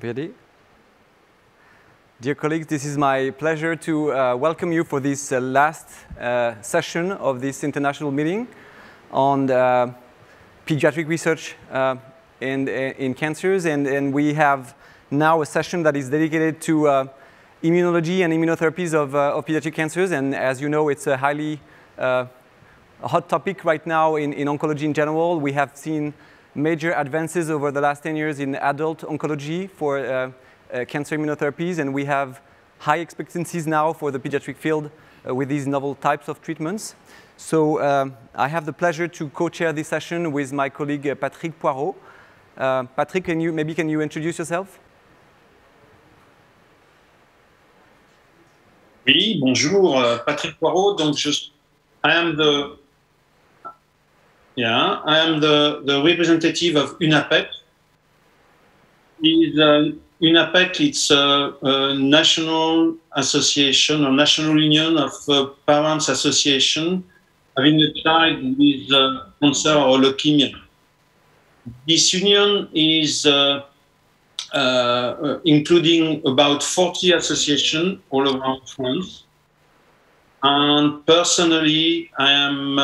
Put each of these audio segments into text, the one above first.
Ready? Dear colleagues, this is my pleasure to welcome you for this last session of this international meeting on pediatric research in cancers. And we have now a session that is dedicated to immunology and immunotherapies of pediatric cancers. And as you know, it's a highly hot topic right now in oncology in general. We have seen major advances over the last 10 years in adult oncology for cancer immunotherapies, and we have high expectancies now for the pediatric field with these novel types of treatments. So I have the pleasure to co-chair this session with my colleague Patrick Poirot. Patrick, can you introduce yourself? Oui, bonjour, Patrick Poirot. Donc I am the representative of UNAPECLE. UNAPECLE, it's a national association or national union of parents association having a child with cancer or leukemia. This union is including about 40 associations all around France. And personally, I am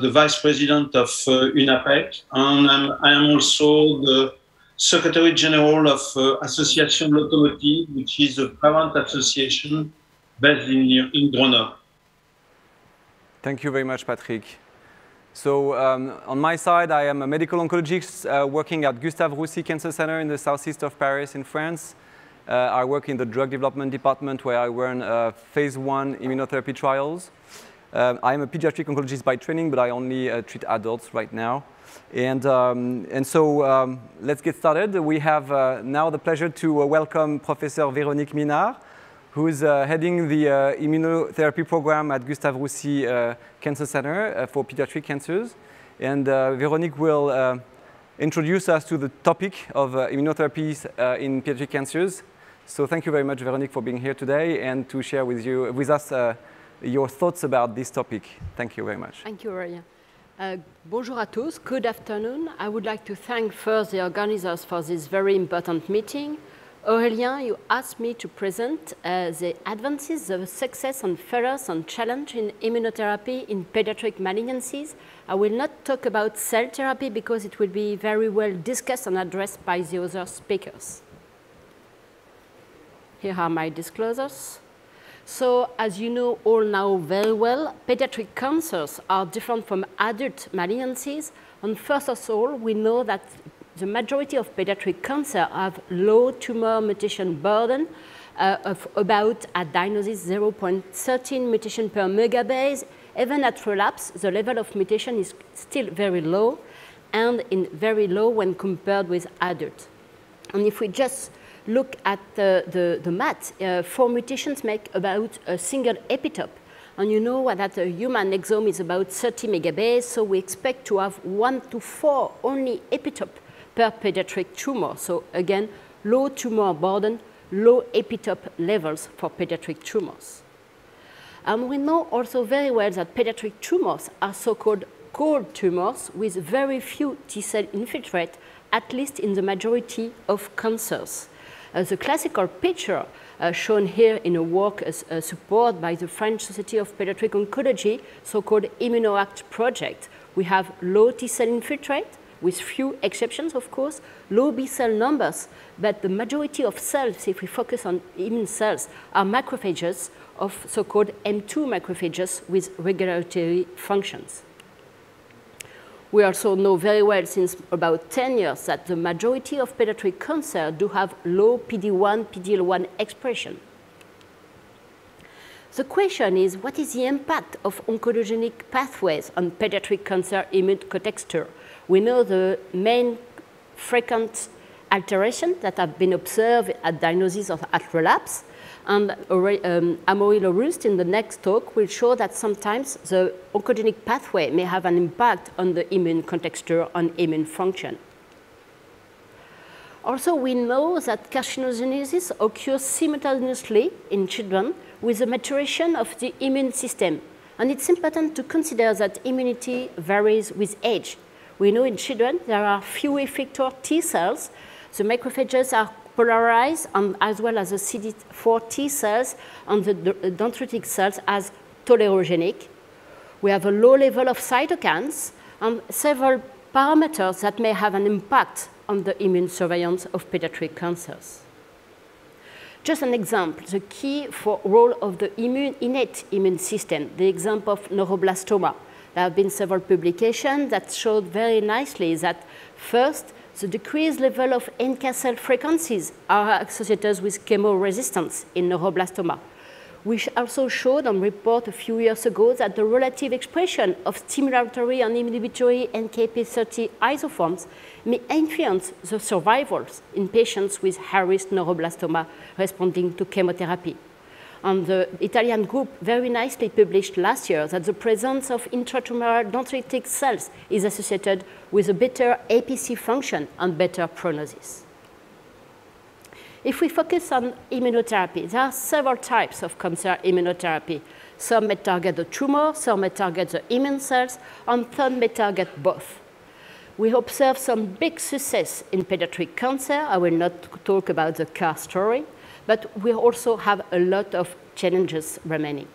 the vice president of UNAPECLE, and I am also the Secretary General of Association Locomotive, which is a parent association based in Grenoble. Thank you very much, Patrick. So on my side, I am a medical oncologist working at Gustave Roussy Cancer Center in the southeast of Paris in France. I work in the drug development department where I run phase 1 immunotherapy trials. I am a pediatric oncologist by training, but I only treat adults right now. And so let's get started. We have now the pleasure to welcome Professor Véronique Minard, who is heading the immunotherapy program at Gustave Roussy Cancer Center for pediatric cancers. And Véronique will introduce us to the topic of immunotherapies in pediatric cancers. So thank you very much, Véronique, for being here today and to share with us your thoughts about this topic. Thank you very much. Thank you, Aurélien. Bonjour à tous. Good afternoon. I would like to thank first the organizers for this very important meeting. Aurélien, you asked me to present the advances, the success and failures and challenge in immunotherapy in pediatric malignancies. I will not talk about cell therapy because it will be very well discussed and addressed by the other speakers. Here are my disclosures. So, as you know all now very well, pediatric cancers are different from adult malignancies. And first of all, we know that the majority of pediatric cancer have low tumor mutation burden of about, at diagnosis, 0.13 mutation per megabase. Even at relapse, the level of mutation is still very low, and very low when compared with adults. And if we just look at the math, 4 mutations make about a single epitope. And you know that a human exome is about 30 megabase, so we expect to have 1 to 4 only epitope per pediatric tumor. So again, low tumor burden, low epitope levels for pediatric tumors. And we know also very well that pediatric tumors are so-called cold tumors with very few T-cell infiltrate, at least in the majority of cancers. The classical picture shown here in a work supported by the French Society of Pediatric Oncology, so-called ImmunoACT project. We have low T-cell infiltrate, with few exceptions, of course, low B-cell numbers, but the majority of cells, if we focus on immune cells, are macrophages of so-called M2 macrophages with regulatory functions. We also know very well since about 10 years that the majority of pediatric cancer do have low PD-1, PD-L1 expression. The question is, what is the impact of oncogenic pathways on pediatric cancer immune contexture? We know the main frequent alterations that have been observed at diagnosis or at relapse. And Amaury LERUSTE in the next talk will show that sometimes the oncogenic pathway may have an impact on the immune contexture on immune function. Also, we know that carcinogenesis occurs simultaneously in children with the maturation of the immune system. And it's important to consider that immunity varies with age. We know in children there are few effector T cells. The macrophages are polarized, and as well as the CD4 T cells and the dendritic cells as tolerogenic. We have a low level of cytokines and several parameters that may have an impact on the immune surveillance of pediatric cancers. Just an example, the key for role of the innate immune system, the example of neuroblastoma. There have been several publications that showed very nicely that first, the decreased level of NK cell frequencies are associated with chemoresistance in neuroblastoma. We also showed and report a few years ago that the relative expression of stimulatory and inhibitory NKp30 isoforms may influence the survivals in patients with high-risk neuroblastoma responding to chemotherapy. And the Italian group very nicely published last year that the presence of intratumoral dendritic cells is associated with a better APC function and better prognosis. If we focus on immunotherapy, there are several types of cancer immunotherapy. Some may target the tumor, some may target the immune cells, and some may target both. We observe some big success in pediatric cancer. I will not talk about the CAR story, but we also have a lot of challenges remaining.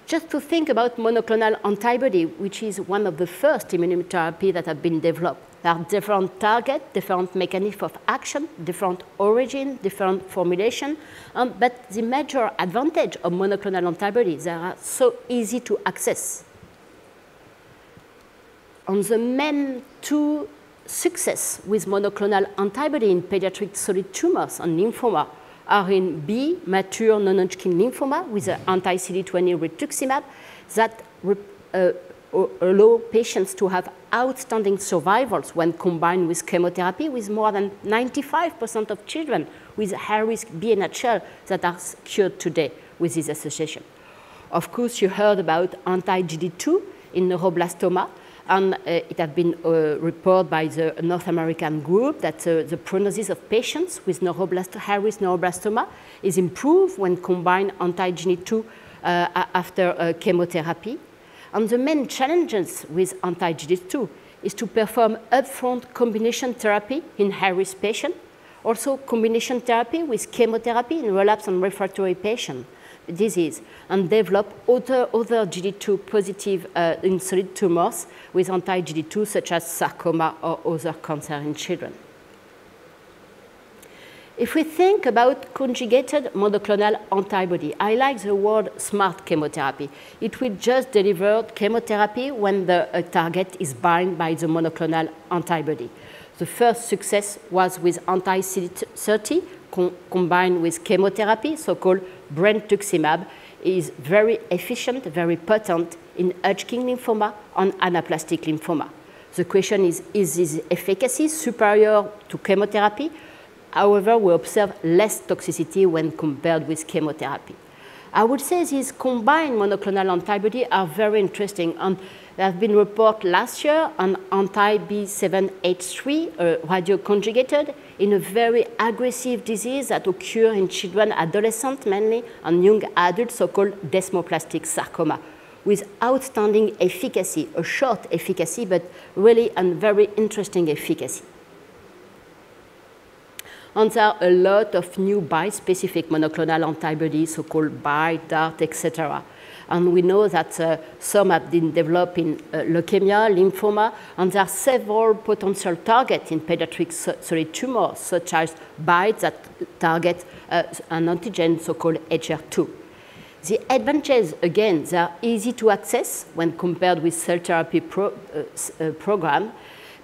Just to think about monoclonal antibody, which is one of the first immunotherapy that have been developed. There are different targets, different mechanisms of action, different origin, different formulation, but the major advantage of monoclonal antibodies, they are so easy to access. On the main two success with monoclonal antibody in pediatric solid tumors and lymphoma are in B, mature non-Hodgkin lymphoma with the anti-CD20 rituximab that allow patients to have outstanding survivals when combined with chemotherapy, with more than 95% of children with high-risk BNHL that are cured today with this association. Of course, you heard about anti-GD2 in neuroblastoma, and it has been reported by the North American group that the prognosis of patients with high-risk neuroblastoma is improved when combined anti-GD2 after chemotherapy. And the main challenges with anti-GD2 is to perform upfront combination therapy in high-risk patients, also combination therapy with chemotherapy in relapsed and refractory patient disease, and develop other GD2 positive in solid tumors with anti-GD2 such as sarcoma or other cancer in children. If we think about conjugated monoclonal antibody, I like the word smart chemotherapy. It will just deliver chemotherapy when the target is bound by the monoclonal antibody. The first success was with anti-CD30 combined with chemotherapy, so-called brentuximab, is very efficient, very potent in Hodgkin lymphoma and anaplastic lymphoma. The question is this efficacy superior to chemotherapy? However, we observe less toxicity when compared with chemotherapy. I would say these combined monoclonal antibodies are very interesting, and there have been reports last year on anti-B7H3 radioconjugated in a very aggressive disease that occurs in children, adolescents mainly, and young adults, so-called desmoplastic sarcoma, with outstanding efficacy, a short efficacy, but really a very interesting efficacy. And there are a lot of new bispecific monoclonal antibodies, so-called BI, DART, etc. And we know that some have been developed in leukemia, lymphoma, and there are several potential targets in pediatric solid tumors, such as BI that target an antigen, so-called HR2. The advantages, again, they are easy to access when compared with cell therapy program.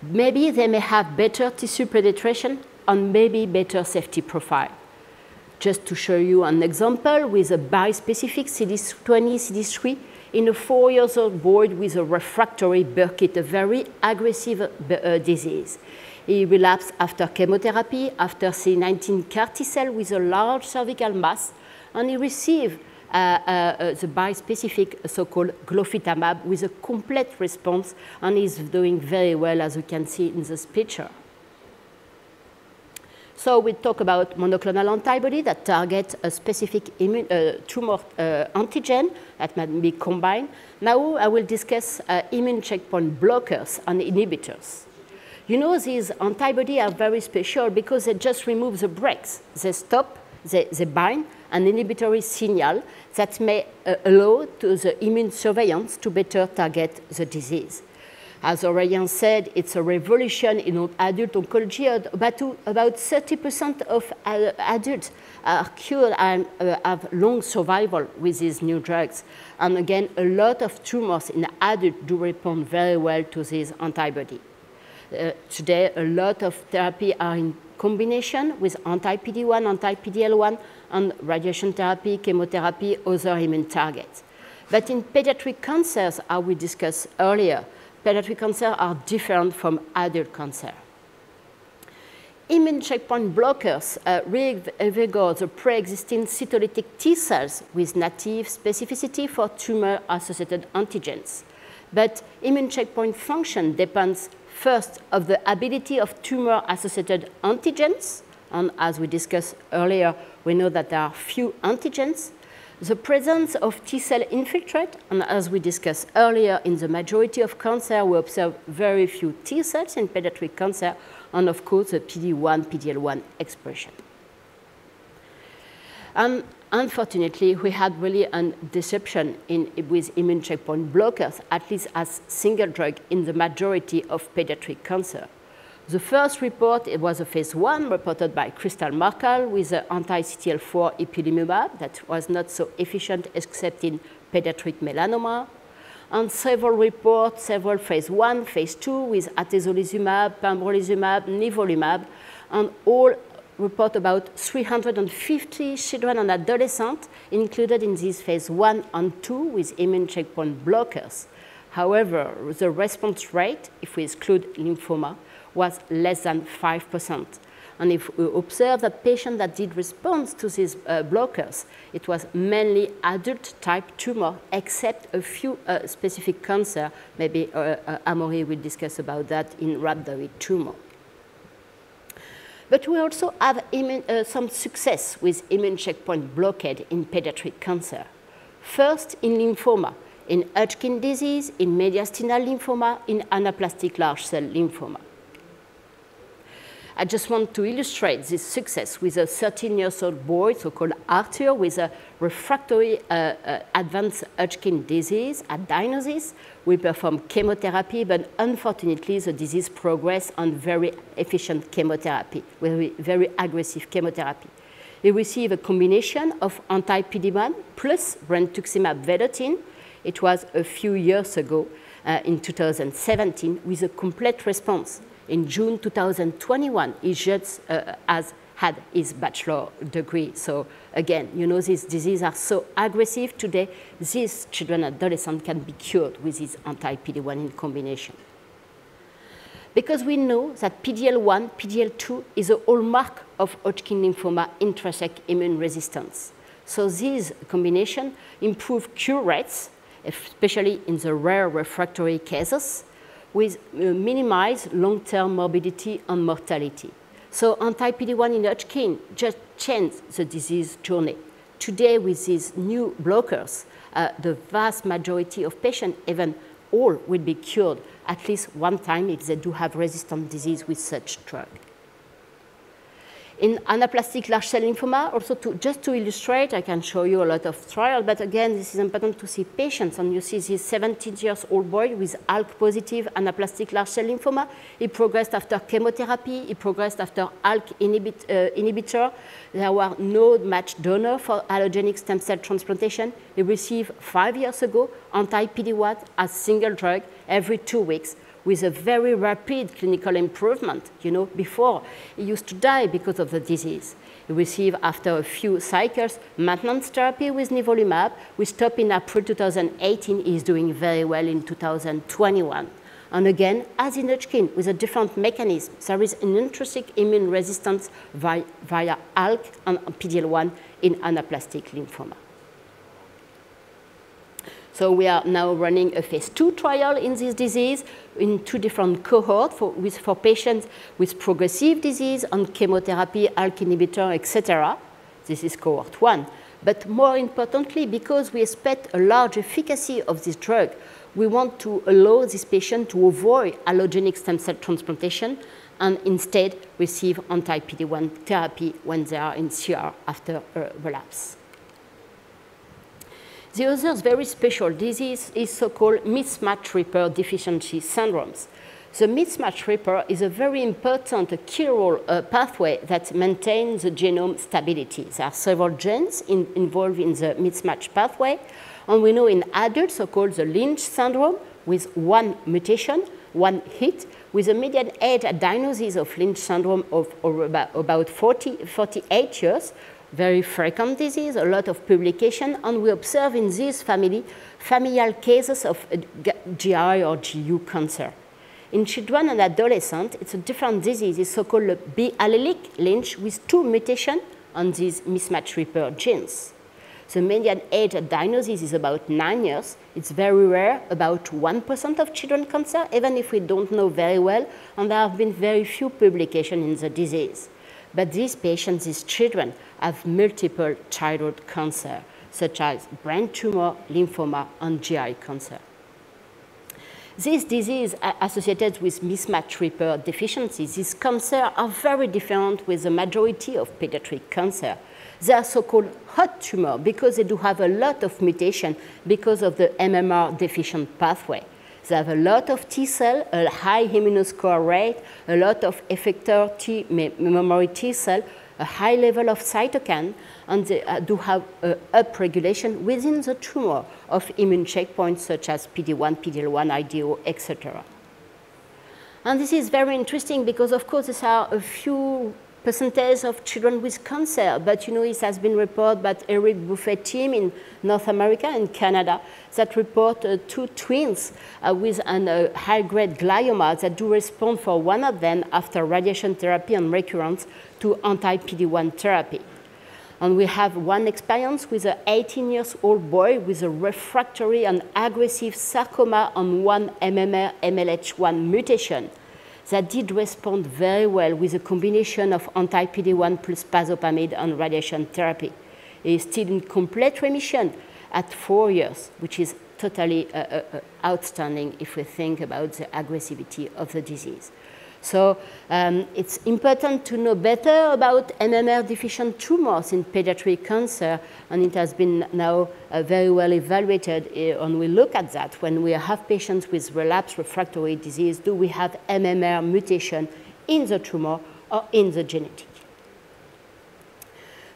Maybe they may have better tissue penetration and maybe better safety profile. Just to show you an example with a bispecific CD20, CD3 in a 4-year-old boy with a refractory Burkitt, a very aggressive disease. He relapsed after chemotherapy, after CD19 CAR T-cell with a large cervical mass, and he received the bispecific so-called glofitamab with a complete response, and is doing very well, as you can see in this picture. So we talk about monoclonal antibody that target a specific tumor antigen that might be combined. Now I will discuss immune checkpoint blockers and inhibitors. You know, these antibodies are very special because they just remove the brakes. They stop, they bind an inhibitory signal that may allow to the immune surveillance to better target the disease. As Aurélien said, it's a revolution in adult oncology. About 30% of adults are cured and have long survival with these new drugs. And again, a lot of tumors in adults do respond very well to these antibodies. Today, a lot of therapy are in combination with anti-PD-1, anti-PD-L1, and radiation therapy, chemotherapy, other immune targets. But in pediatric cancers, as we discussed earlier, pediatric cancers are different from adult cancer. Immune checkpoint blockers reinvigorate the pre-existing cytolytic T cells with native specificity for tumor-associated antigens. But immune checkpoint function depends first of the ability of tumor-associated antigens, and as we discussed earlier, we know that there are few antigens, the presence of T-cell infiltrate, and as we discussed earlier, in the majority of cancer, we observe very few T-cells in pediatric cancer, and of course, the PD-1, PD-L1 expression. And unfortunately, we had really a deception with immune checkpoint blockers, at least as single drug in the majority of pediatric cancer. The first report, it was a phase 1 reported by Crystal MACKALL with the anti-CTLA-4 ipilimumab that was not so efficient except in pediatric melanoma. And several reports, several phase 1, phase 2 with atezolizumab, pembrolizumab, nivolumab, and all report about 350 children and adolescents included in this phase 1 and 2 with immune checkpoint blockers. However, the response rate, if we exclude lymphoma, was less than 5%. And if we observe that patients that did respond to these blockers, it was mainly adult-type tumor, except a few specific cancer. Maybe Amaury will discuss about that in rhabdoid tumor. But we also have some success with immune checkpoint blockade in pediatric cancer. First, in lymphoma, in Hodgkin disease, in mediastinal lymphoma, in anaplastic large cell lymphoma. I just want to illustrate this success with a 13-year-old boy, so-called Arthur, with a refractory advanced Hodgkin disease at diagnosis. We performed chemotherapy, but unfortunately, the disease progressed on very efficient chemotherapy, very aggressive chemotherapy. He received a combination of anti-PD-1 plus brentuximab vedotin. It was a few years ago, in 2017, with a complete response. In June 2021, he just had his bachelor degree. So again, you know, these diseases are so aggressive today, these children and adolescents can be cured with this anti-PD-1 in combination. Because we know that PD-L1, PD-L2 is a hallmark of Hodgkin lymphoma intrinsec immune resistance. So these combinations improve cure rates, especially in the rare refractory cases, with minimized long-term morbidity and mortality. So anti-PD-1 in Hodgkin just changed the disease journey. Today, with these new blockers, the vast majority of patients, even all, will be cured at least one time if they do have resistant disease with such drug. In anaplastic large cell lymphoma, also just to illustrate, I can show you a lot of trials, but again, this is important to see patients. And you see this 17-year-old boy with ALK-positive anaplastic large cell lymphoma. He progressed after chemotherapy. He progressed after ALK inhibitor. There were no matched donor for allogenic stem cell transplantation. He received 5 years ago anti-PD-1 as single drug every 2 weeks, with a very rapid clinical improvement. You know, before, he used to die because of the disease. He received, after a few cycles, maintenance therapy with nivolumab. We stopped in April 2018. He's doing very well in 2021. And again, as in Hodgkin, with a different mechanism, there is an intrinsic immune resistance via ALK and PD-L1 in anaplastic lymphoma. So we are now running a phase 2 trial in this disease in 2 different cohorts for patients with progressive disease on chemotherapy, ALK inhibitor, etc. This is cohort 1. But more importantly, because we expect a large efficacy of this drug, we want to allow this patient to avoid allogenic stem cell transplantation and instead receive anti-PD-1 therapy when they are in CR after a relapse. The other very special disease is so-called mismatch repair deficiency syndromes. The mismatch repair is a very important chiral pathway that maintains the genome stability. There are several genes involved in the mismatch pathway, and we know in adults, so-called the Lynch syndrome, with one mutation, one hit, with a median age at diagnosis of Lynch syndrome of about 48 years, very frequent disease, a lot of publication, and we observe in this family familial cases of GI or GU cancer. In children and adolescents, it's a different disease. It's so-called B-allelic Lynch with 2 mutations on these mismatch repair genes. The median age at diagnosis is about 9 years. It's very rare, about 1% of children cancer, even if we don't know very well, and there have been very few publications in the disease. But these patients, these children, have multiple childhood cancer, such as brain tumor, lymphoma, and GI cancer. These diseases associated with mismatch repair deficiencies, these cancers are very different with the majority of pediatric cancer. They are so-called hot tumor because they do have a lot of mutation because of the MMR deficient pathway. They have a lot of T cell, a high immunoscore rate, a lot of effector T memory T cell, a high level of cytokine, and they do have upregulation within the tumor of immune checkpoints such as PD-1, PD-L1, IDO, etc. And this is very interesting because, of course, there are a few percentage of children with cancer, but it has been reported by Eric Buffet team in North America and Canada that report 2 twins with a high-grade glioma that do respond for one of them after radiation therapy and recurrence to anti-PD-1 therapy. And we have one experience with an 18-year-old boy with a refractory and aggressive sarcoma on one MMR MLH1 mutation that did respond very well with a combination of anti-PD-1 plus pazopamide and radiation therapy. He is still in complete remission at 4 years, which is totally outstanding if we think about the aggressivity of the disease. So it's important to know better about MMR-deficient tumors in pediatric cancer, and it has been now very well evaluated, and we look at that when we have patients with relapsed refractory disease. Do we have MMR mutation in the tumor or in the genetic?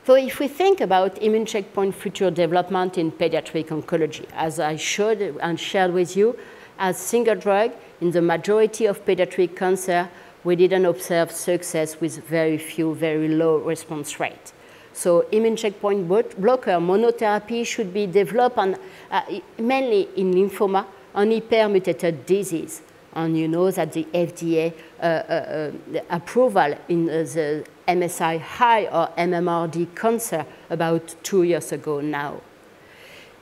So if we think about immune checkpoint future development in pediatric oncology, as I showed and shared with you, as single drug, in the majority of pediatric cancer, we didn't observe success with very few, very low response rate. So immune checkpoint blocker monotherapy should be developed on, mainly in lymphoma and hypermutated disease. And you know that the FDA approval in the MSI high or MMRD cancer about 2 years ago now.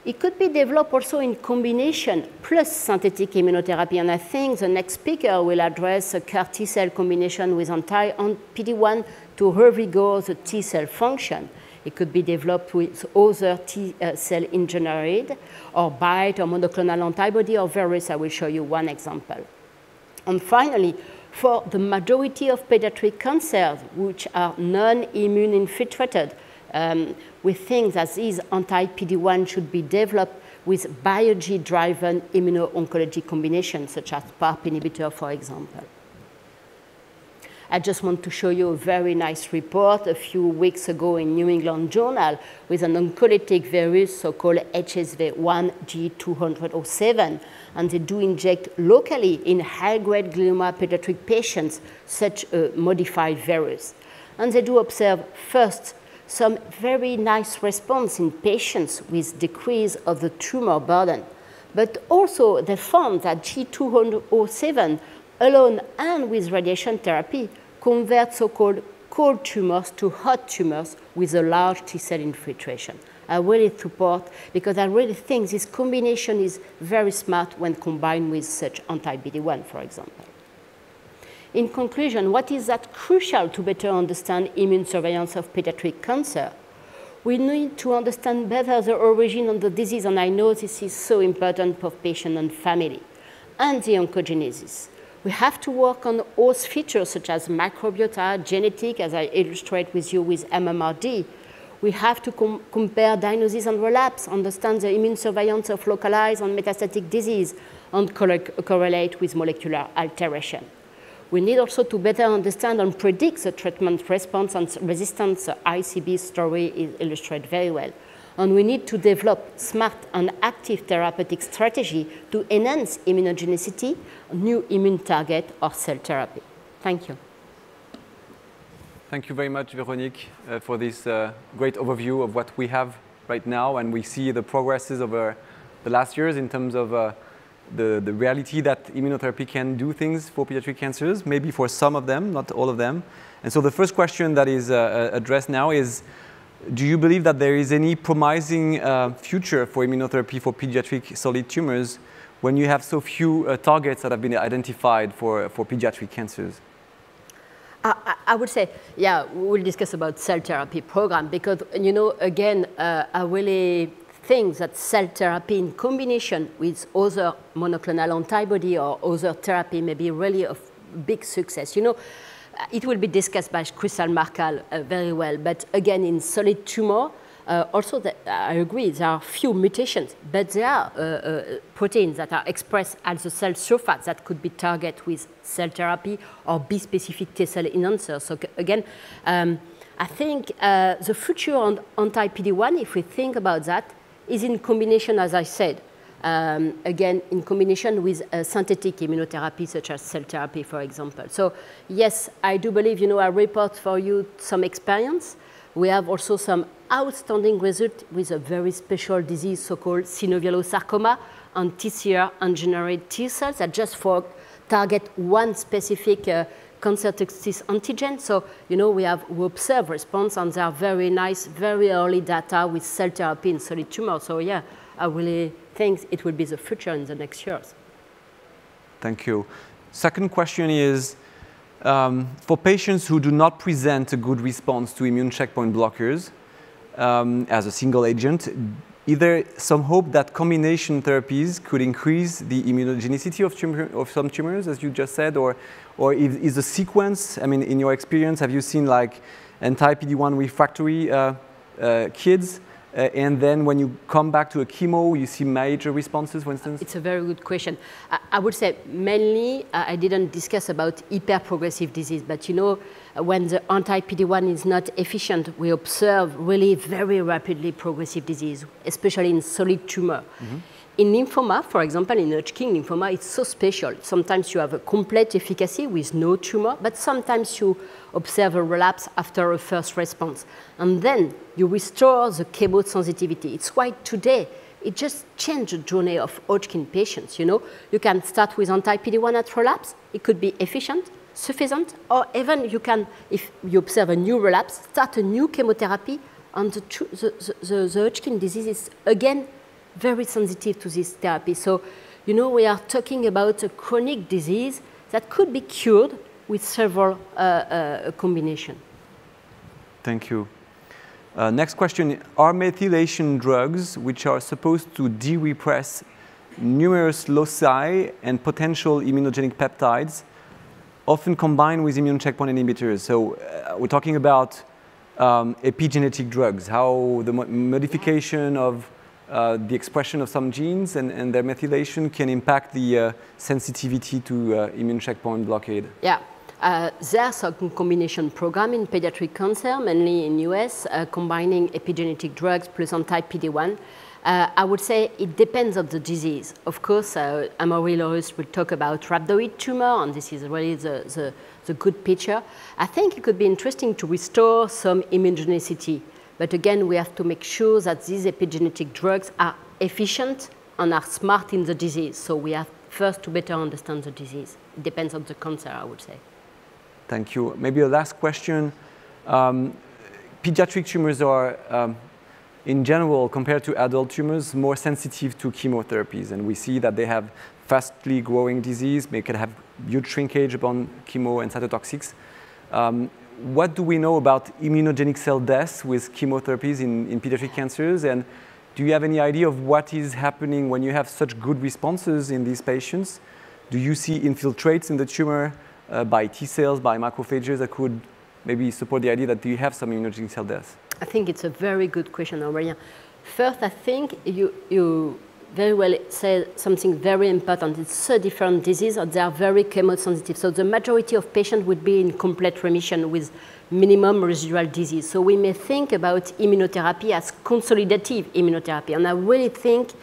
It could be developed also in combination plus synthetic immunotherapy, and I think the next speaker will address a CAR T-cell combination with anti-PD-1 to revigorate the T-cell function. It could be developed with other T-cell engineered or BiTE or monoclonal antibody or virus. I will show you one example. And finally, for the majority of pediatric cancers, which are non-immune infiltrated, we think that these anti-PD-1 should be developed with biology-driven immuno-oncology combinations, such as PARP inhibitor, for example. I just want to show you a very nice report a few weeks ago in New England Journal with an oncolytic virus, so-called HSV1 G207, and they do inject locally in high-grade glioma pediatric patients such a modified virus. And they do observe first some very nice response in patients with decrease of the tumor burden. But also they found that G207 alone and with radiation therapy convert so-called cold tumors to hot tumors with a large T-cell infiltration. I really support, because I really think this combination is very smart when combined with such anti-PD-1, for example. In conclusion, what is that crucial to better understand immune surveillance of pediatric cancer? we need to understand better the origin of the disease, and I know this is so important for patient and family, and the oncogenesis. We have to work on host features such as microbiota, genetic, as I illustrate with you with MMRD. We have to compare diagnosis and relapse, understand the immune surveillance of localized and metastatic disease, and correlate with molecular alteration. We need also to better understand and predict the treatment response and resistance. The ICB story is illustrated very well. And we need to develop smart and active therapeutic strategy to enhance immunogenicity, new immune target, or cell therapy. Thank you. Thank you very much, Véronique, for this great overview of what we have right now. And we see the progresses over the last years in terms of the reality that immunotherapy can do things for pediatric cancers, maybe for some of them, not all of them. And so the first question that is addressed now is, do you believe that there is any promising future for immunotherapy for pediatric solid tumors when you have so few targets that have been identified for pediatric cancers? I would say, yeah, we'll discuss about cell therapy program because, you know, again, I really think that cell therapy in combination with other monoclonal antibody or other therapy may be really a big success. You know, it will be discussed by Crystal MACKALL very well, but again, in solid tumor, also, I agree, there are few mutations, but there are proteins that are expressed at the cell surface that could be targeted with cell therapy or B-specific T-cell enhancers. So again, I think the future on anti-PD-1, if we think about that, is in combination, as I said, again, in combination with synthetic immunotherapy, such as cell therapy, for example. So yes, I do believe, you know, I report for you some experience. We have also some outstanding result with a very special disease, so-called synovial sarcoma, and TCR engineered T cells that just for target one specific cancer toxic antigen. So, you know, we observe response, and there are very nice, very early data with cell therapy in solid tumor. So, yeah, I really think it will be the future in the next years. Thank you. Second question is, for patients who do not present a good response to immune checkpoint blockers as a single agent, is there some hope that combination therapies could increase the immunogenicity of some tumors, as you just said, or is the sequence, I mean, in your experience, have you seen like anti-PD-1 refractory kids, and then when you come back to a chemo, you see major responses, for instance? It's a very good question. I would say mainly, I didn't discuss about hyper-progressive disease, but you know, when the anti-PD-1 is not efficient, we observe really very rapidly progressive disease, especially in solid tumor. Mm-hmm. In lymphoma, for example, in Hodgkin lymphoma, it's so special. Sometimes you have a complete efficacy with no tumor, but sometimes you observe a relapse after a first response. And then you restore the chemo sensitivity. It's why today it just changed the journey of Hodgkin patients. You know, you can start with anti-PD-1 at relapse. It could be efficient, sufficient, or even you can, if you observe a new relapse, start a new chemotherapy, and the Hodgkin disease is again very sensitive to this therapy. So, you know, we are talking about a chronic disease that could be cured with several combinations. Thank you. Next question, are methylation drugs, which are supposed to de-repress numerous loci and potential immunogenic peptides, often combined with immune checkpoint inhibitors? So we're talking about epigenetic drugs, how the modification of the expression of some genes and their methylation can impact the sensitivity to immune checkpoint blockade. Yeah, there's a combination program in pediatric cancer, mainly in US, combining epigenetic drugs plus anti-PD-1. I would say it depends on the disease. Of course, Amaury LERUSTE will talk about rhabdoid tumor, and this is really the good picture. I think it could be interesting to restore some immunogenicity. But again, we have to make sure that these epigenetic drugs are efficient and are smart in the disease. So we have first to better understand the disease. It depends on the cancer, I would say. Thank you. Maybe a last question. Pediatric tumors are, in general, compared to adult tumors, more sensitive to chemotherapies. And we see that they have fastly growing disease, they can have huge shrinkage upon chemo and cytotoxics. what do we know about immunogenic cell death with chemotherapies in pediatric cancers? And do you have any idea of what is happening when you have such good responses in these patients? Do you see infiltrates in the tumor by T cells, by macrophages that could maybe support the idea that you have some immunogenic cell death? I think it's a very good question, Aurélien. First, I think you very well said something very important. It's a different disease, and they are very chemosensitive. So the majority of patients would be in complete remission with minimum residual disease. So we may think about immunotherapy as consolidative immunotherapy. And I really think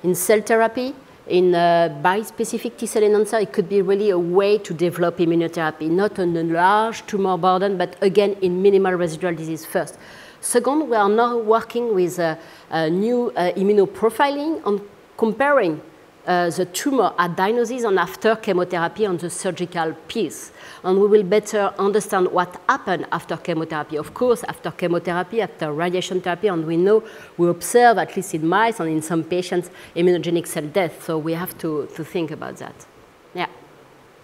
in cell therapy, in bispecific T-cell enhancer, it could be really a way to develop immunotherapy, not on a large tumor burden, but again, in minimal residual disease first. Second, we are now working with new immunoprofiling on comparing the tumor at diagnosis and after chemotherapy on the surgical piece. And we will better understand what happened after chemotherapy. Of course, after chemotherapy, after radiation therapy, and we know we observe, at least in mice and in some patients, immunogenic cell death. So we have to think about that. Yeah.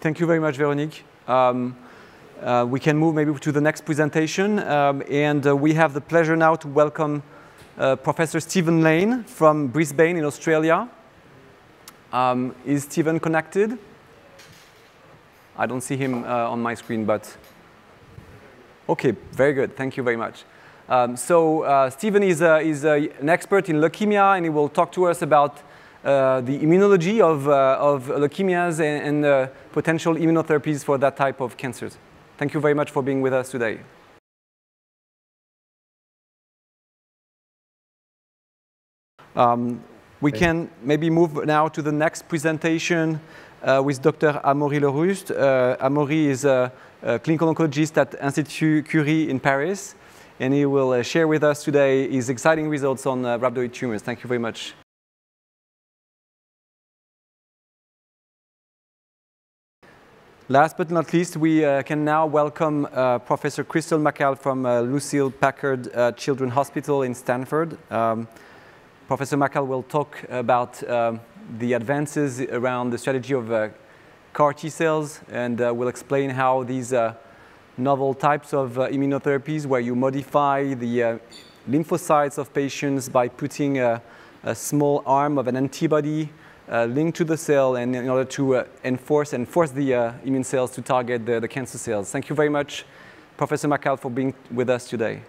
Thank you very much, Véronique. We can move maybe to the next presentation. We have the pleasure now to welcome Professor Stephen Lane from Brisbane in Australia. Is Stephen connected? I don't see him on my screen, but OK, very good. Thank you very much. Stephen is an expert in leukemia, and he will talk to us about the immunology of leukemias and potential immunotherapies for that type of cancers. Thank you very much for being with us today. We can maybe move now to the next presentation with Dr. Amaury LERUSTE. Amaury is a clinical oncologist at Institut Curie in Paris, and he will share with us today his exciting results on rhabdoid tumors. Thank you very much. Last but not least, we can now welcome Professor Crystal MACKALL from Lucile Packard Children's Hospital in Stanford. Professor MACKALL will talk about the advances around the strategy of CAR T cells, and will explain how these novel types of immunotherapies, where you modify the lymphocytes of patients by putting a small arm of an antibody linked to the cell, and in order to force the immune cells to target the cancer cells. Thank you very much, Professor MACKALL, for being with us today.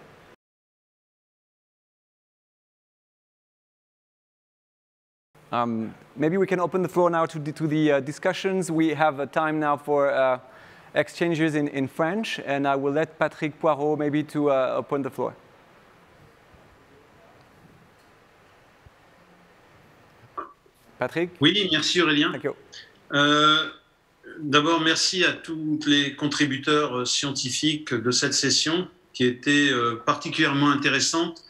Maybe we can open the floor now to the discussions. We have time now for exchanges in French, and I will let Patrick Poirot maybe to open the floor. Patrick? Oui, merci Aurélien. Thank you. D'abord, merci à tous les contributeurs scientifiques de cette session qui était particulièrement intéressante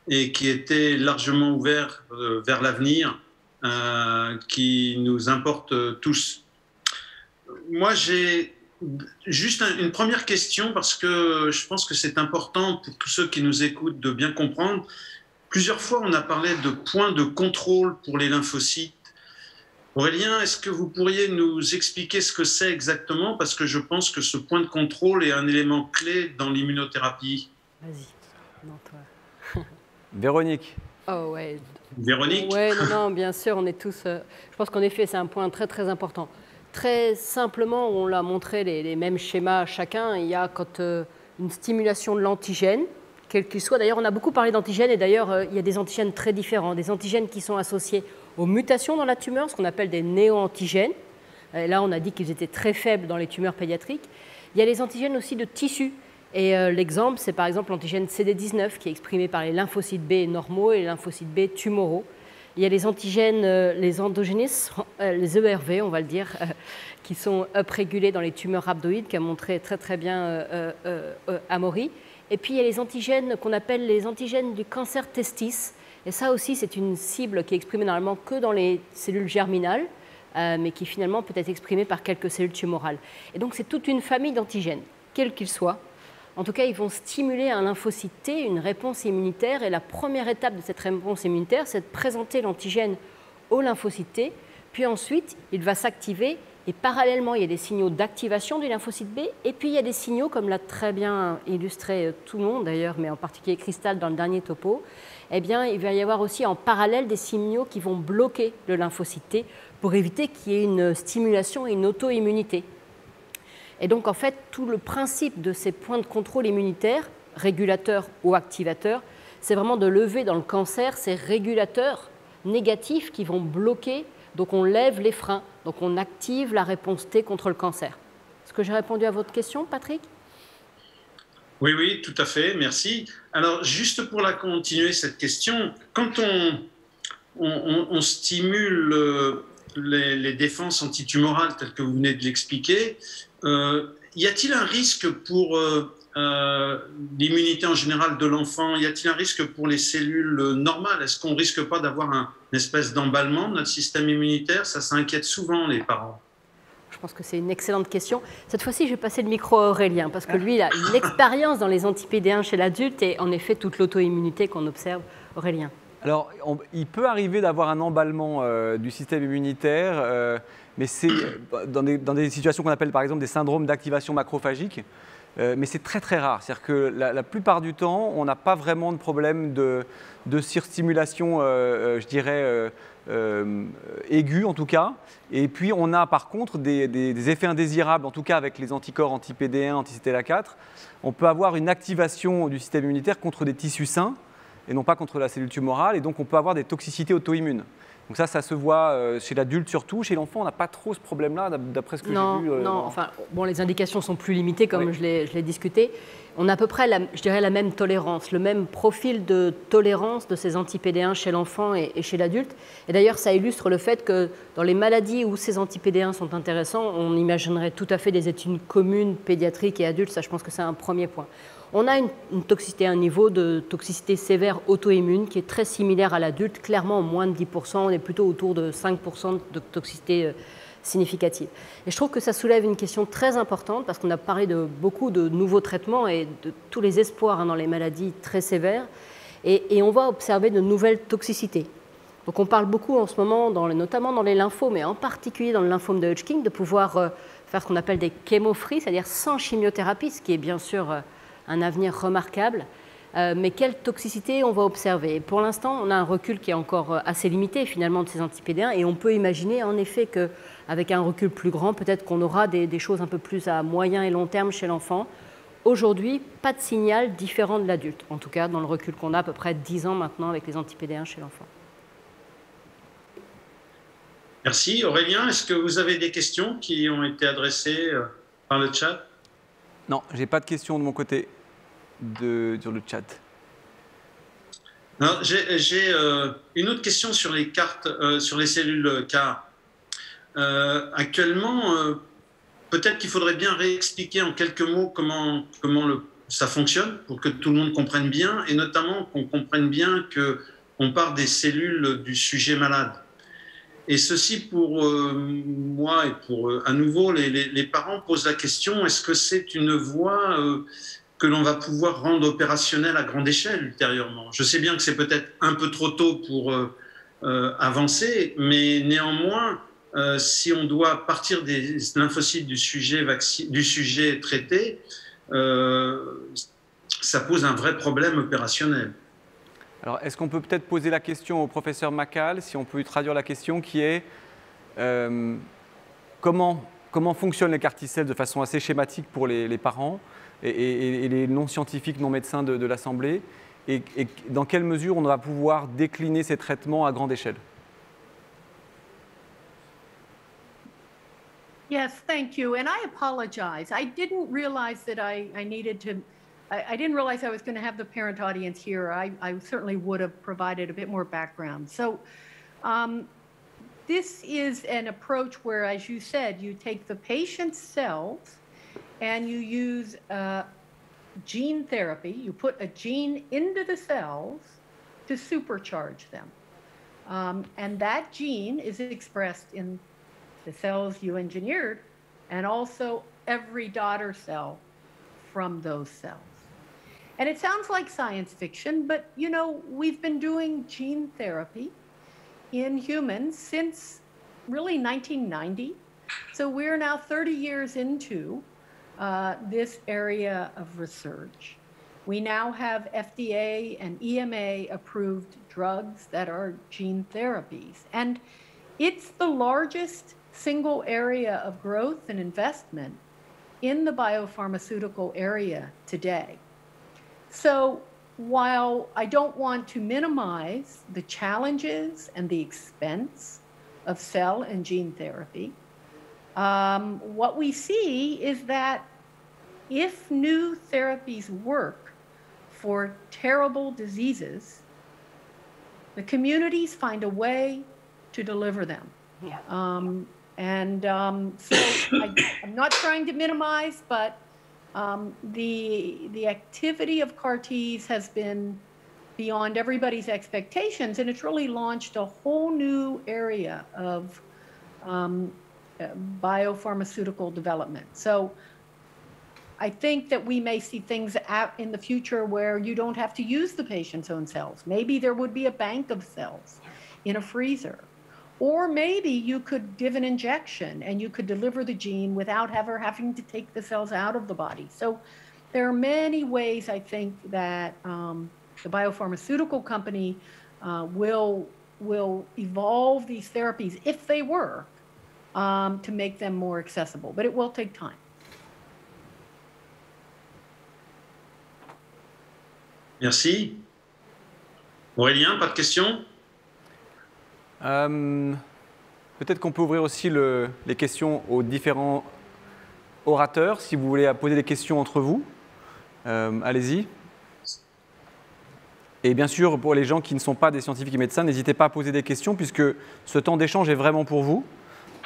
et qui était largement ouverte vers l'avenir qui nous importe tous. Moi, j'ai juste une première question parce que je pense que c'est important pour tous ceux qui nous écoutent de bien comprendre. Plusieurs fois, on a parlé de points de contrôle pour les lymphocytes. Aurélien, est-ce que vous pourriez nous expliquer ce que c'est exactement? Parce que je pense que ce point de contrôle est un élément clé dans l'immunothérapie. Vas-y, non, toi. Véronique. Oh, ouais. Véronique? Oui, non, bien sûr, on est tous... je pense qu'en effet, c'est un point très, très important. Très simplement, on l'a montré les mêmes schémas à chacun. Il y a quand une stimulation de l'antigène, quel qu'il soit. D'ailleurs, on a beaucoup parlé d'antigènes, et d'ailleurs, il y a des antigènes très différents. Des antigènes qui sont associés aux mutations dans la tumeur, ce qu'on appelle des néo-antigènes. Là, on a dit qu'ils étaient très faibles dans les tumeurs pédiatriques. Il y a les antigènes aussi de tissu. Et l'exemple, c'est par exemple l'antigène CD19 qui est exprimé par les lymphocytes B normaux et les lymphocytes B tumoraux. Il y a les antigènes, les endogénismes, les ERV, on va le dire, qui sont up-régulés dans les tumeurs rhabdoïdes, qu'a montré très très bien Amaury. Et puis il y a les antigènes qu'on appelle les antigènes du cancer testis. Et ça aussi, c'est une cible qui est exprimée normalement que dans les cellules germinales, mais qui finalement peut être exprimée par quelques cellules tumorales. Et donc c'est toute une famille d'antigènes, quels qu'ils soient. En tout cas, ils vont stimuler un lymphocyte T, une réponse immunitaire. Et la première étape de cette réponse immunitaire, c'est de présenter l'antigène au lymphocyte T. Puis ensuite, il va s'activer Et parallèlement, il y a des signaux d'activation du lymphocyte B, et puis il y a des signaux, comme l'a très bien illustré tout le monde d'ailleurs, mais en particulier Cristal dans le dernier topo, eh bien, il va y avoir aussi en parallèle des signaux qui vont bloquer le lymphocyte T pour éviter qu'il y ait une stimulation et une auto-immunité. Et donc, en fait, tout le principe de ces points de contrôle immunitaire, régulateurs ou activateurs, c'est vraiment de lever dans le cancer ces régulateurs négatifs qui vont bloquer. Donc, on lève les freins, donc on active la réponse T contre le cancer. Est-ce que j'ai répondu à votre question, Patrick? Oui, oui, tout à fait, merci. Alors, juste pour la continuer, cette question, quand on stimule les défenses antitumorales telles que vous venez de l'expliquer, y a-t-il un risque pour l'immunité en général de l'enfant? Y a-t-il un risque pour les cellules normales? Est-ce qu'on ne risque pas d'avoir une espèce d'emballement de notre système immunitaire? Ça inquiète souvent les parents. Je pense que c'est une excellente question. Cette fois-ci, je vais passer le micro à Aurélien, parce que lui, il a une expérience dans les anti-PD1 chez l'adulte et en effet, toute l'auto-immunité qu'on observe. Aurélien. Alors, il peut arriver d'avoir un emballement du système immunitaire, mais c'est dans des situations qu'on appelle par exemple des syndromes d'activation macrophagique, mais c'est très très rare. C'est-à-dire que la plupart du temps, on n'a pas vraiment de problème de surstimulation, je dirais, aiguë en tout cas. Et puis on a par contre des effets indésirables, en tout cas avec les anticorps anti-PD1, anti-CTLA4. On peut avoir une activation du système immunitaire contre des tissus sains, et non pas contre la cellule tumorale, et donc on peut avoir des toxicités auto-immunes. Donc ça se voit chez l'adulte surtout. Chez l'enfant, on n'a pas trop ce problème-là, d'après ce que j'ai vu. Non, enfin, bon, les indications sont plus limitées, comme je l'ai discuté. On a à peu près, je dirais, la même tolérance, le même profil de tolérance de ces anti-PD1 chez l'enfant et chez l'adulte. Et d'ailleurs, ça illustre le fait que dans les maladies où ces anti-PD1 sont intéressants, on imaginerait tout à fait des études communes, pédiatriques et adultes. Ça, je pense que c'est un premier point. On a une toxicité, un niveau de toxicité sévère auto-immune qui est très similaire à l'adulte, clairement moins de 10%, on est plutôt autour de 5% de toxicité significative. Et je trouve que ça soulève une question très importante parce qu'on a parlé de beaucoup de nouveaux traitements et de tous les espoirs dans les maladies très sévères et on va observer de nouvelles toxicités. Donc on parle beaucoup en ce moment, notamment dans les lymphomes, mais en particulier dans le lymphome de Hodgkin, de pouvoir faire ce qu'on appelle des chémo-free, c'est-à-dire sans chimiothérapie, ce qui est bien sûr un avenir remarquable, mais quelle toxicité on va observer. Et pour l'instant, on a un recul qui est encore assez limité finalement de ces anti-PD1 et on peut imaginer en effet qu'avec un recul plus grand, peut-être qu'on aura des choses un peu plus à moyen et long terme chez l'enfant. Aujourd'hui, pas de signal différent de l'adulte, en tout cas dans le recul qu'on a à peu près 10 ans maintenant avec les anti-PD1 chez l'enfant. Merci. Aurélien, est-ce que vous avez des questions qui ont été adressées par le chat? Non, je n'ai pas de questions de mon côté sur le chat. J'ai une autre question sur les cartes, sur les cellules CAR. Actuellement, peut-être qu'il faudrait bien réexpliquer en quelques mots comment ça fonctionne pour que tout le monde comprenne bien, et notamment qu'on comprenne bien qu'on part des cellules du sujet malade. Et ceci pour moi et pour à nouveau les parents posent la question, est-ce que c'est une voie que l'on va pouvoir rendre opérationnelle à grande échelle ultérieurement? Je sais bien que c'est peut-être un peu trop tôt pour avancer, mais néanmoins, si on doit partir des lymphocytes du sujet traité, ça pose un vrai problème opérationnel. Alors, est-ce qu'on peut peut-être poser la question au professeur MACKALL, si on peut lui traduire la question qui est comment fonctionnent les CAR-T-cells de façon assez schématique pour les parents et les non-scientifiques, non-médecins de l'Assemblée, et dans quelle mesure on va pouvoir décliner ces traitements à grande échelle? Yes, thank you. And I apologize. I didn't realize that I needed to, I didn't realize I was going to have the parent audience here. I certainly would have provided a bit more background. So this is an approach where, as you said, you take the patient's cells and you use gene therapy. You put a gene into the cells to supercharge them. And that gene is expressed in the cells you engineered, and also every daughter cell from those cells. And it sounds like science fiction, but you know, we've been doing gene therapy in humans since really 1990. So we're now 30 years into this area of research. We now have FDA and EMA approved drugs that are gene therapies. And it's the largest single area of growth and investment in the biopharmaceutical area today. So while I don't want to minimize the challenges and the expense of cell and gene therapy, what we see is that if new therapies work for terrible diseases, the communities find a way to deliver them. Yeah. So I'm not trying to minimize, but the activity of CAR-Ts has been beyond everybody's expectations, and it's really launched a whole new area of biopharmaceutical development. So I think that we may see things out in the future where you don't have to use the patient's own cells. Maybe there would be a bank of cells in a freezer. Or maybe you could give an injection and you could deliver the gene without ever having to take the cells out of the body. So there are many ways, I think, that the biopharmaceutical company will evolve these therapies, if they work, to make them more accessible. But it will take time. Merci. Aurélien, pas de questions? Peut-être qu'on peut ouvrir aussi les questions aux différents orateurs, si vous voulez poser des questions entre vous. Allez-y. Et bien sûr, pour les gens qui ne sont pas des scientifiques et médecins, n'hésitez pas à poser des questions, puisque ce temps d'échange est vraiment pour vous.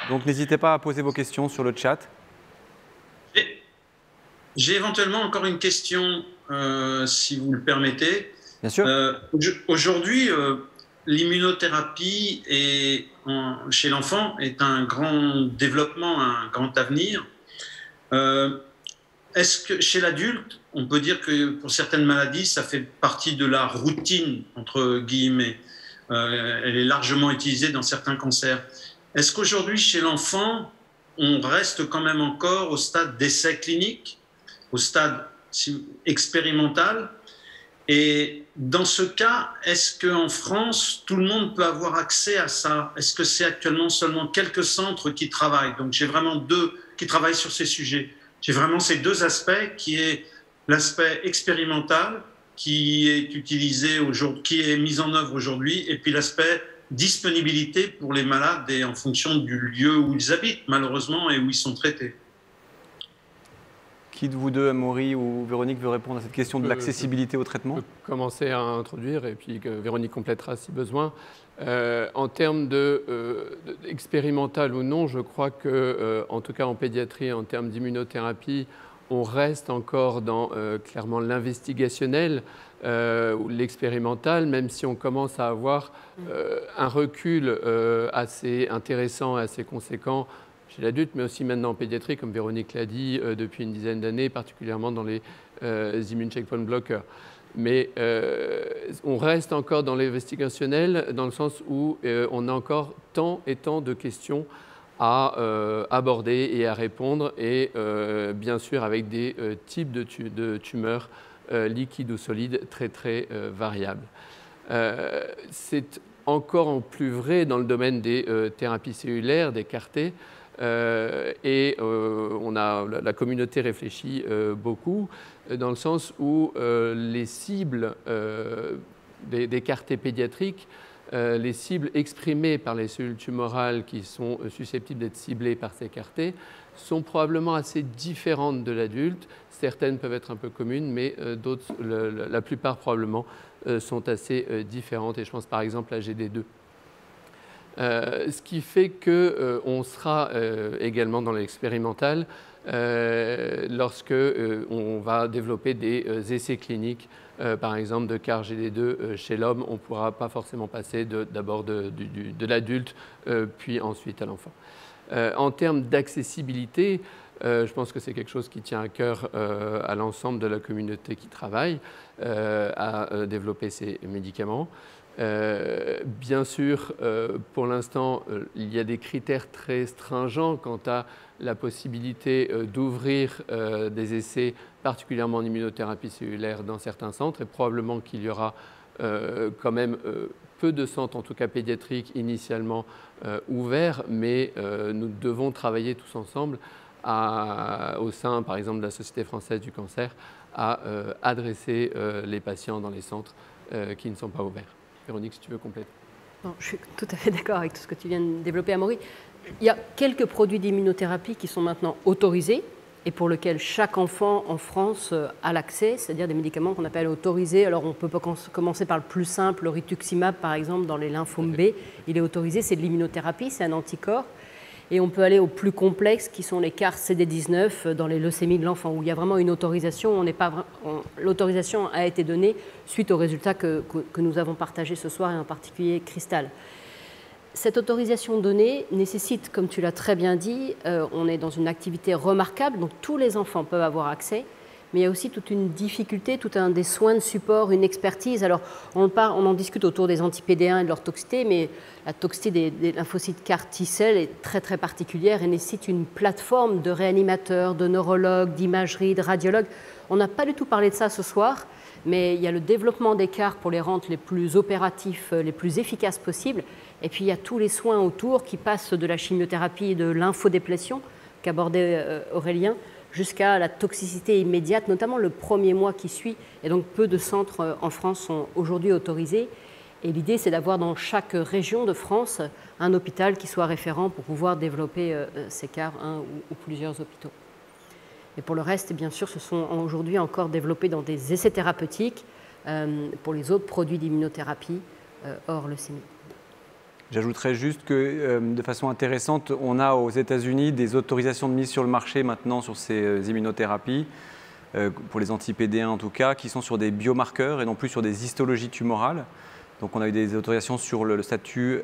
Donc n'hésitez pas à poser vos questions sur le chat. J'ai éventuellement encore une question, si vous le permettez. Bien sûr. Aujourd'hui, l'immunothérapie chez l'enfant est un grand développement, un grand avenir. Est-ce que chez l'adulte, on peut dire que pour certaines maladies, ça fait partie de la routine, entre guillemets. Elle est largement utilisée dans certains cancers. Est-ce qu'aujourd'hui, chez l'enfant, on reste quand même encore au stade d'essai clinique, au stade expérimental? Et dans ce cas, est-ce qu'en France, tout le monde peut avoir accès à ça? Est-ce que c'est actuellement seulement quelques centres qui travaillent? Donc j'ai vraiment deux qui travaillent sur ces sujets. J'ai vraiment ces deux aspects, qui est l'aspect expérimental, qui est utilisé aujourd'hui, qui est mis en œuvre aujourd'hui, et puis l'aspect disponibilité pour les malades et en fonction du lieu où ils habitent, malheureusement, et où ils sont traités. Qui de vous deux, Amaury ou Véronique, veut répondre à cette question de l'accessibilité au traitement? Je peux commencer à introduire et puis que Véronique complétera si besoin. En termes d'expérimental ou non, je crois que, en tout cas en pédiatrie, en termes d'immunothérapie, on reste encore dans clairement l'investigationnel ou l'expérimental, même si on commence à avoir un recul assez intéressant et assez conséquent chez l'adulte, mais aussi maintenant en pédiatrie, comme Véronique l'a dit, depuis une dizaine d'années, particulièrement dans les immune checkpoint blockers. Mais on reste encore dans l'investigationnel, dans le sens où on a encore tant et tant de questions à aborder et à répondre, et bien sûr avec des types de tumeurs liquides ou solides très très variables. C'est encore plus vrai dans le domaine des thérapies cellulaires, des CAR-T, et la communauté réfléchit beaucoup, dans le sens où les cibles des CAR-T pédiatriques, les cibles exprimées par les cellules tumorales qui sont susceptibles d'être ciblées par ces CAR-T sont probablement assez différentes de l'adulte. Certaines peuvent être un peu communes, mais d'autres, la plupart probablement, sont assez différentes. Et je pense par exemple à GD2. Ce qui fait qu'on sera également dans l'expérimental lorsque on va développer des essais cliniques, par exemple de CAR GD2 chez l'homme. On ne pourra pas forcément passer d'abord de l'adulte, puis ensuite à l'enfant. En termes d'accessibilité, je pense que c'est quelque chose qui tient à cœur à l'ensemble de la communauté qui travaille à développer ces médicaments. Bien sûr, pour l'instant, il y a des critères très stringents quant à la possibilité d'ouvrir des essais, particulièrement en immunothérapie cellulaire, dans certains centres, et probablement qu'il y aura quand même peu de centres, en tout cas pédiatriques, initialement ouverts, mais nous devons travailler tous ensemble au sein, par exemple, de la Société française du cancer, à adresser les patients dans les centres qui ne sont pas ouverts. Véronique, si tu veux compléter. Non, je suis tout à fait d'accord avec tout ce que tu viens de développer, Amaury. Il y a quelques produits d'immunothérapie qui sont maintenant autorisés et pour lesquels chaque enfant en France a l'accès, c'est-à-dire des médicaments qu'on appelle autorisés. Alors on peut commencer par le plus simple, le rituximab par exemple dans les lymphomes B. Il est autorisé, c'est de l'immunothérapie, c'est un anticorps. Et on peut aller au plus complexe qui sont les CAR CD19 dans les leucémies de l'enfant où il y a vraiment une autorisation. L'autorisation a été donnée suite aux résultats que nous avons partagés ce soir et en particulier Cristal. Cette autorisation donnée nécessite, comme tu l'as très bien dit, on est dans une activité remarquable, donc tous les enfants peuvent avoir accès, mais il y a aussi toute une difficulté, tout un des soins de support, une expertise. Alors, on en discute autour des anti-PD1 et de leur toxicité, mais la toxicité des lymphocytes CAR T-cell est très très particulière et nécessite une plateforme de réanimateurs, de neurologues, d'imagerie, de radiologues. On n'a pas du tout parlé de ça ce soir, mais il y a le développement des CAR pour les rendre les plus opératifs, les plus efficaces possibles. Et puis il y a tous les soins autour qui passent de la chimiothérapie et de lymphodéplétion qu'abordait Aurélien, jusqu'à la toxicité immédiate, notamment le premier mois qui suit. Et donc peu de centres en France sont aujourd'hui autorisés. Et l'idée, c'est d'avoir dans chaque région de France un hôpital qui soit référent pour pouvoir développer ces CAR, un ou plusieurs hôpitaux. Et pour le reste, bien sûr, ce sont aujourd'hui encore développés dans des essais thérapeutiques pour les autres produits d'immunothérapie hors leucémie. J'ajouterais juste que, de façon intéressante, on a aux États-Unis des autorisations de mise sur le marché maintenant sur ces immunothérapies, pour les anti-PD1 en tout cas, qui sont sur des biomarqueurs et non plus sur des histologies tumorales. Donc on a eu des autorisations sur le statut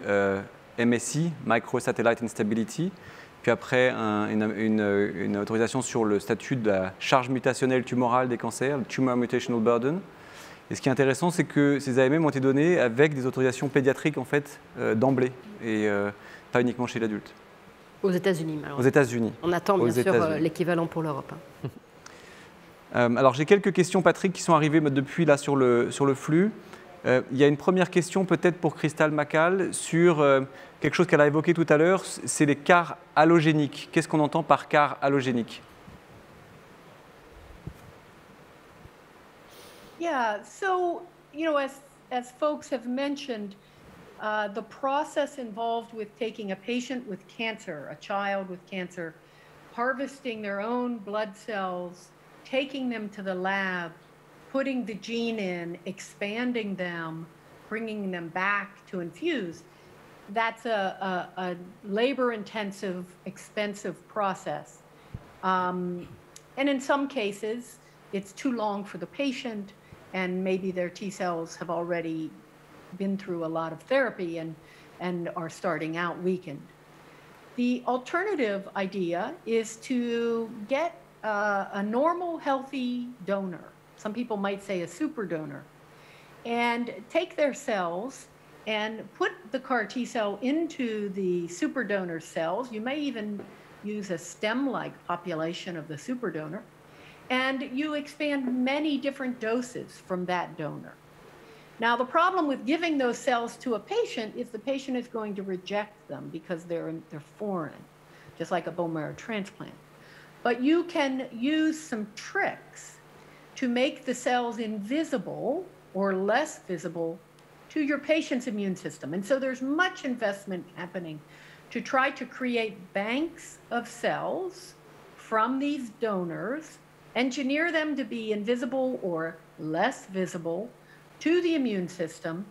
MSI, Microsatellite Instability, puis après une autorisation sur le statut de la charge mutationnelle tumorale des cancers, le Tumor Mutational Burden. Et ce qui est intéressant, c'est que ces AMM ont été donnés avec des autorisations pédiatriques en fait d'emblée et pas uniquement chez l'adulte. Aux États-Unis, malheureusement. Aux États-Unis. On attend bien sûr l'équivalent pour l'Europe. Alors j'ai quelques questions, Patrick, qui sont arrivées depuis là sur le flux. Il y a une première question peut-être pour Cristal MACKALL sur quelque chose qu'elle a évoqué tout à l'heure, c'est les CAR allogéniques. Qu'est-ce qu'on entend par CAR allogénique? Yeah, so, you know, as folks have mentioned, the process involved with taking a patient with cancer, a child with cancer, harvesting their own blood cells, taking them to the lab, putting the gene in, expanding them, bringing them back to infuse, that's a labor-intensive, expensive process. And in some cases, it's too long for the patient, and maybe their T cells have already been through a lot of therapy and are starting out weakened. The alternative idea is to get a normal, healthy donor. Some people might say a super donor, and take their cells and put the CAR T cell into the super donor cells. You may even use a stem-like population of the super donor, and you expand many different doses from that donor. Now, the problem with giving those cells to a patient is the patient is going to reject them because they're foreign, just like a bone marrow transplant. But you can use some tricks to make the cells invisible or less visible to your patient's immune system. And so there's much investment happening to try to create banks of cells from these donors, engineer them to be invisible or less visible to the immune system,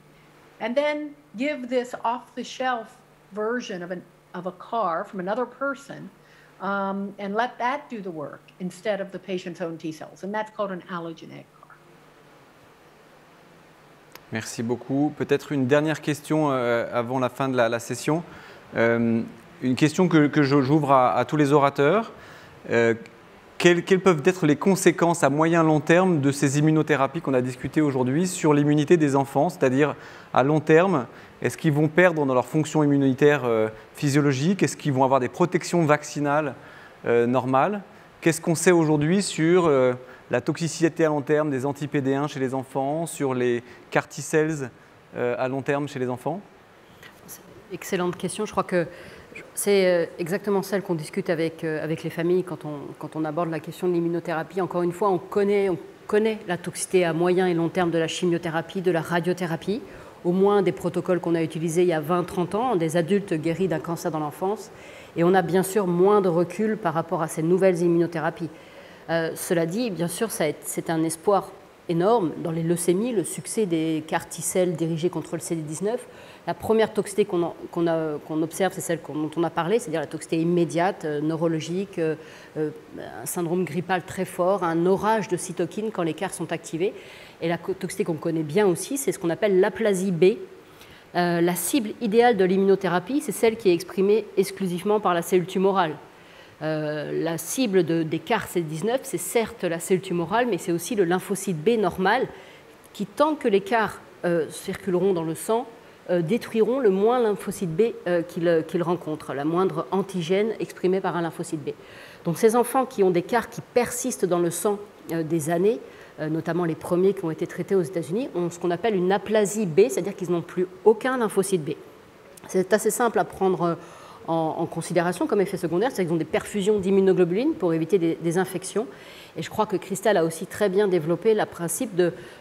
and then give this off-the-shelf version of a CAR from another person, and let that do the work instead of the patient's own T cells. And that's called an allogeneic CAR. Merci beaucoup. Peut-être une dernière question avant la fin de la session. Une question que j'ouvre à tous les orateurs. quelles peuvent être les conséquences à moyen long terme de ces immunothérapies qu'on a discutées aujourd'hui sur l'immunité des enfants, c'est-à-dire à long terme, est-ce qu'ils vont perdre dans leur fonction immunitaire physiologique? Est-ce qu'ils vont avoir des protections vaccinales normales? Qu'est-ce qu'on sait aujourd'hui sur la toxicité à long terme des anti-PD1 chez les enfants, sur les CAR T-cells à long terme chez les enfants? Excellente question. Je crois que c'est exactement celle qu'on discute avec les familles quand on aborde la question de l'immunothérapie. Encore une fois, on connaît la toxicité à moyen et long terme de la chimiothérapie, de la radiothérapie, au moins des protocoles qu'on a utilisés il y a 20-30 ans, des adultes guéris d'un cancer dans l'enfance. Et on a bien sûr moins de recul par rapport à ces nouvelles immunothérapies. Cela dit, bien sûr, c'est un espoir énorme dans les leucémies, le succès des CAR T-cells dirigés contre le CD19. La première toxicité qu'on observe, c'est celle dont on a parlé, c'est-à-dire la toxicité immédiate, neurologique, un syndrome grippal très fort, un orage de cytokines quand les CAR sont activés. Et la toxicité qu'on connaît bien aussi, c'est ce qu'on appelle l'aplasie B. La cible idéale de l'immunothérapie, c'est celle qui est exprimée exclusivement par la cellule tumorale. La cible des CAR CD19, c'est certes la cellule tumorale, mais c'est aussi le lymphocyte B normal qui, tant que les CAR circuleront dans le sang, détruiront le moins lymphocyte B qu'ils rencontrent, la moindre antigène exprimée par un lymphocyte B. Donc ces enfants qui ont des CAR qui persistent dans le sang des années, notamment les premiers qui ont été traités aux États-Unis, ont ce qu'on appelle une aplasie B, c'est-à-dire qu'ils n'ont plus aucun lymphocyte B. C'est assez simple à prendre en considération comme effet secondaire, c'est qu'ils ont des perfusions d'immunoglobulines pour éviter des infections. Et je crois que Cristal a aussi très bien développé le principe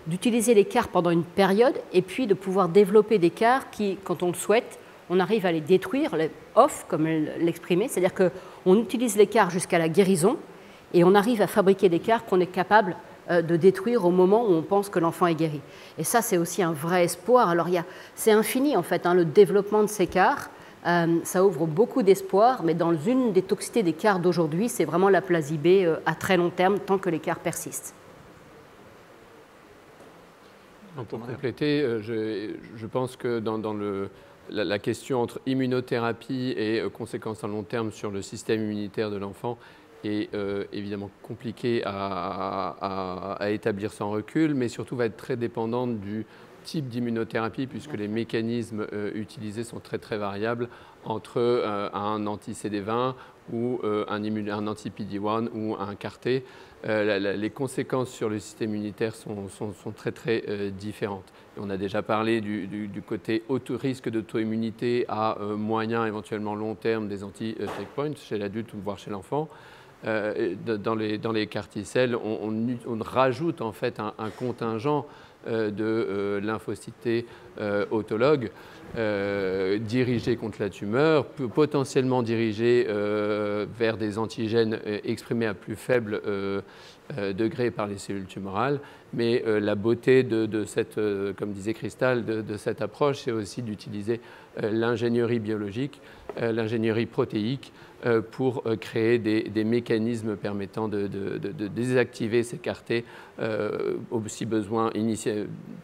d'utiliser les CAR pendant une période et puis de pouvoir développer des CAR qui, quand on le souhaite, on arrive à les détruire, les off, comme elle l'exprimait, c'est-à-dire qu'on utilise les CAR jusqu'à la guérison et on arrive à fabriquer des CAR qu'on est capable de détruire au moment où on pense que l'enfant est guéri. Et ça, c'est aussi un vrai espoir. Alors, c'est infini, en fait, le développement de ces CAR. Ça ouvre beaucoup d'espoir, mais dans une des toxicités des CAR d'aujourd'hui, c'est vraiment l'aplasie B à très long terme, tant que les CAR persistent. Pour compléter, je pense que dans la question entre immunothérapie et conséquences à long terme sur le système immunitaire de l'enfant est évidemment compliquée à établir sans recul, mais surtout va être très dépendante du type d'immunothérapie, puisque les mécanismes utilisés sont très très variables entre un anti-CD20 ou un anti-PD1 ou un CAR-T. Les conséquences sur le système immunitaire sont très très différentes. Et on a déjà parlé du côté risque d'auto-immunité à moyen, éventuellement long terme des anti-checkpoints chez l'adulte ou voire chez l'enfant. Dans les CAR T-cells, on rajoute en fait un contingent de lymphocytes autologues dirigés contre la tumeur, potentiellement dirigés vers des antigènes exprimés à plus faible degré par les cellules tumorales. Mais la beauté de cette, comme disait Cristal, de cette approche, c'est aussi d'utiliser l'ingénierie biologique, l'ingénierie protéique, pour créer des mécanismes permettant de désactiver ces CAR-T si besoin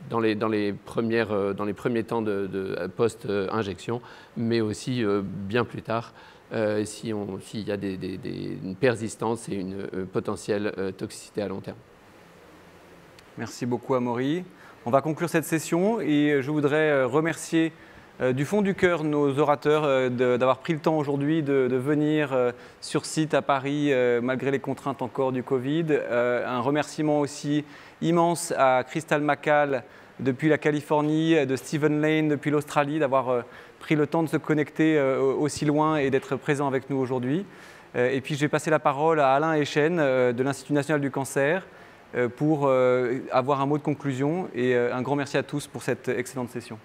dans les premiers temps de post-injection, mais aussi bien plus tard s'il y a une persistance et une potentielle toxicité à long terme. Merci beaucoup Amaury. On va conclure cette session et je voudrais remercier du fond du cœur nos orateurs d'avoir pris le temps aujourd'hui de venir sur site à Paris malgré les contraintes encore du Covid. Un remerciement aussi immense à Crystal MACKALL depuis la Californie, de Stephen Lane depuis l'Australie, d'avoir pris le temps de se connecter aussi loin et d'être présent avec nous aujourd'hui. Et puis je vais passer la parole à Alain Echen de l'Institut national du cancer pour avoir un mot de conclusion et un grand merci à tous pour cette excellente session.